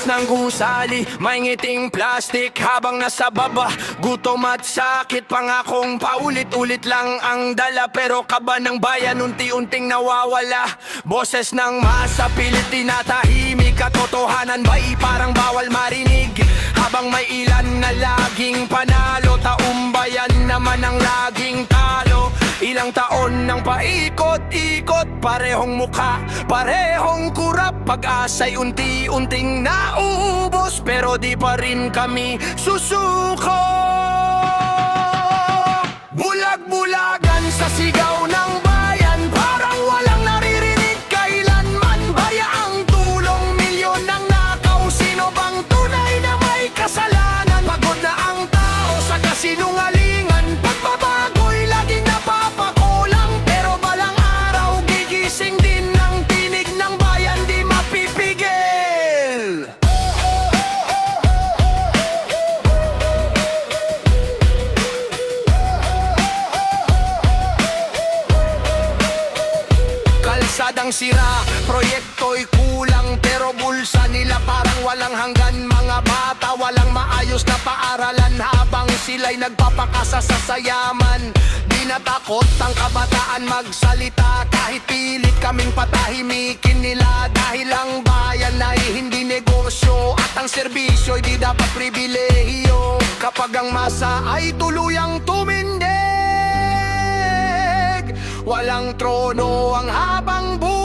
Boses ng gusali, may ngiting plastic. Habang nasa baba, gutom at sakit. Pangakong paulit-ulit lang ang dala, pero kaba ng bayan unti-unting nawawala. Boses ng masa, pilit tinatahimik. Katotohanan ba'y parang bawal marinig? Habang may ilan na laging panalo, taumbayan naman ang laging talo. Ilang taon nang paikot-ikot, parehong mukha, parehong kurap. Pag-asa'y unti-unting nauubos, pero di pa rin kami susuko. Bulag-bulagan sa sigaw ng bayan, parang walang naririnig kailanman. Bayaang tulong, milyon ang nakaw, sino bang tunay na may kasalanan? Pagod na ang tao sa kasinungalingan, pagbabago'y laging napapakulang. Pero balang araw, gigising din ng tinig ng bayan, di mapipigil. Kalsadang sira, proyekto'y kulang, pero bulsa nila parang walang hanggan. Mga bata walang maayos na paaralan, habang sila'y nagpapakasa sa sayaman. Di natakot ang kabataan magsalita, kahit pilit kaming patahimikin nila. Dahil ang bayan ay hindi negosyo, at ang serbisyo'y di dapat pribilehiyo. Kapag ang masa ay tuluyang tumindig, walang trono ang habang buhay.